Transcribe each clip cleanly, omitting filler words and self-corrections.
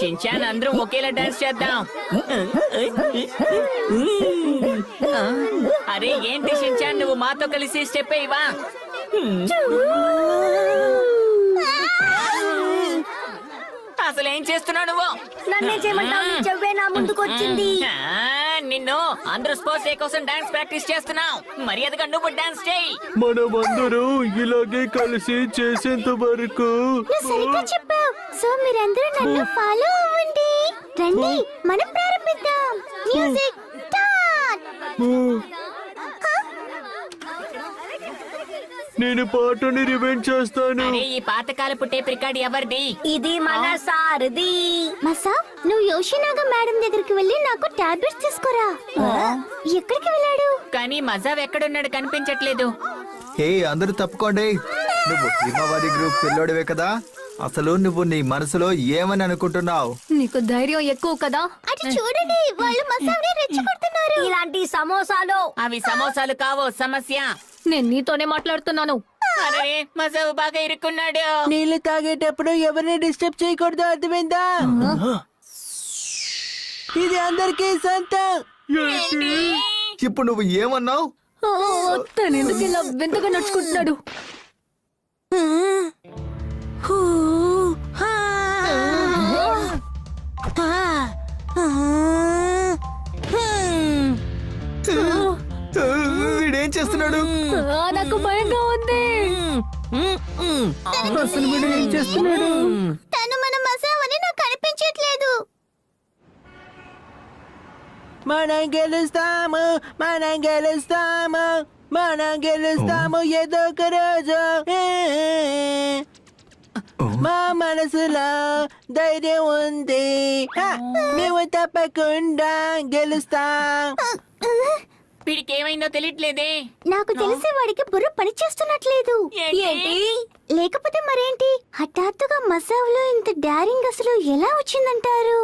Shin-chan అందరం ఒకేలా dance చేద్దాం. అరే ఏంటి షిన్చాన్, నువ్వు మాతో కలిసి స్టెప్ అయ్యవా? అసలు ఏం చేస్తున్నావు నువ్వు? నన్నే చేయమంటావు? నీ చెవ్వే నా ముందుకొచ్చింది. నిన్ను అందరూ స్పోర్ట్స్ డే కోసం డాన్స్ ప్రాక్టీస్ చేస్తున్నావు. మర్యాదగా నువ్వు డాన్స్ చేయి. మనమందరం ఇలాగే కలిసి చేసేంత వరకు. నువ్వు సరిగ్గా చెప్పావు. సో మీరందరూ నన్ను ఫాలో అవ్వండి. రండి మనం ప్రారంభిద్దాం. Music start. నేను పాటని రివైండ్ చేస్తాను. అరే ఈ పాతకాలపు టేప్ రికార్డ్ ఎవరిది? ఇది మన సారది. మసా, నువ్వు యోషినాగా మేడం దగ్గరికి వెళ్ళి నాకు టాబ్లెట్స్ తీసుకురా. ఎక్కడికి వెళ్ళాడు? కానీ మజావ్ ఎక్కడున్నాడు కనిపించట్లేదు. హే అందరూ తప్పుకోండి. నువ్వు హిమవారి గ్రూప్ పిల్లోడివే కదా, అసలు నువ్వు నీ మనసులో ఏమని అనుకుంటున్నావు? నీకు ధైర్యం ఎక్కువ కదా. అటు చూడండి, వాళ్ళు మసావ్ని రెచ్చగొడుతున్నారు. ఇలాంటి సమోసాలు. అవి సమోసాలు కావు, సమస్య. నేను నీతోనే మాట్లాడుతున్నాను. అరే మజావ్ బాగా ఇరుక్కున్నాడు. నీళ్లు తాగేటప్పుడు ఎవరిని డిస్టర్బ్ చేయకూడదు, అర్థమైందా? ఇది అందరికీ సొంతం. ఇప్పుడు నువ్వు ఏమన్నావు? తను ఎందుకు ఇలా వింతగా నడుచుకుంటున్నాడు? వీడేం చేస్తున్నాడు? నాకు భయంగా ఉంది. అసలు వీడు ఏం చేస్తున్నాడు? తను మన మసావ్ అని నాకు కనిపించట్లేదు. మనం గెలుస్తాము, మనం గెలుస్తాము, మనం గెలుస్తాము ఏదో ఒక రోజు. మా మనసులో ధైర్యం ఉంది. మేము తప్పకుండా గెలుస్తాం. వీడికి ఏమైందో తెలియట్లేదే. నాకు తెలిసి వాడికి బుర్ర పని చేస్తున్నట్లేదు. ఏంటి? లేకపోతే మరేంటి? హఠాత్తుగా మసావ్లో ఇంత డారింగ్ అసలు ఎలా వచ్చిందంటారు?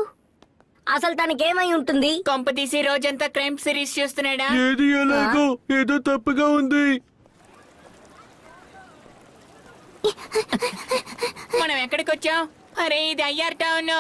అసలు తనకేమై ఉంటుంది? కొంపదీసి రోజంతా క్రైమ్ సిరీస్ చూస్తున్నాడా? ఏది ఎలాగో ఏదో తప్పుగా ఉంది. మనం ఎక్కడికి వచ్చాం? అరే ఇది అయ్యార్ టౌన్.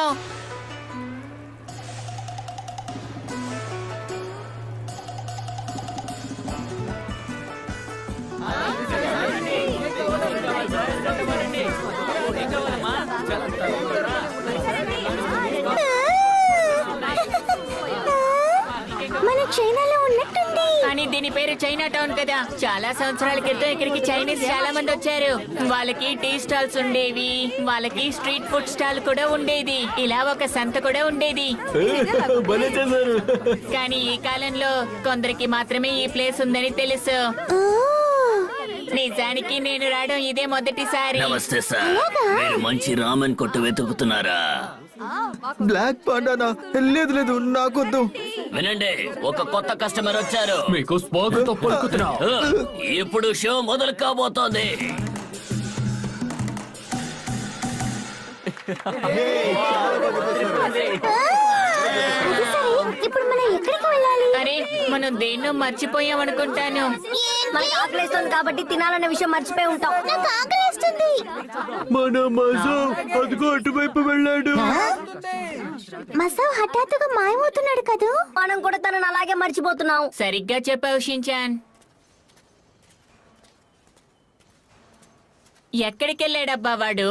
మన చైనాలో ఉన్నట్టుంది. కానీ దీని పేరు చైనా టౌన్ కదా. చాలా సంవత్సరాల క్రితం ఇక్కడికి చైనీస్ చాలా మంది వచ్చారు. వాళ్ళకి టీ స్టాల్స్ ఉండేవి, వాళ్ళకి స్ట్రీట్ ఫుడ్ స్టాల్ కూడా ఉండేది, ఇలా ఒక సంత కూడా ఉండేది. భలే చేశారు. కానీ ఈ కాలంలో కొందరికి మాత్రమే ఈ ప్లేస్ ఉందని తెలుసు. ఓ, నిజానికి నేను రావడం ఇదే మొదటిసారి. నమస్తే సార్, మీరు మంచి రామన్ కొట్టు వెతుకుతున్నారా? బ్లాక్ పాండానా? లేదు లేదు, నాకొద్దు. వినండి, ఒక కొత్త కస్టమర్ వచ్చారు. మీకు స్వాగతం పలుకుతున్నా. ఇప్పుడు షో మొదలు కాబోతోంది. అది సరే, ఇప్పుడు మనం ఎక్కడికి వెళ్ళాలి? అరే మనం దేన్నో మర్చిపోయాం అనుకుంటాను. మనకి ఆకలిస్తుంది కాబట్టి తినాలన్న విషయం మర్చిపోయి ఉంటాం. నాకు ఆకలిస్తుంది. మన మజా అదిగో అటువైపు వెళ్ళాడు. మసావ్ హఠాత్తుగా మాయమవుతున్నాడు కదూ. మనం కూడా తనను అలాగే మర్చిపోతున్నాం. సరిగ్గా చెప్పావు షిన్చాన్. ఎక్కడికి వెళ్ళాడబ్బా వాడు?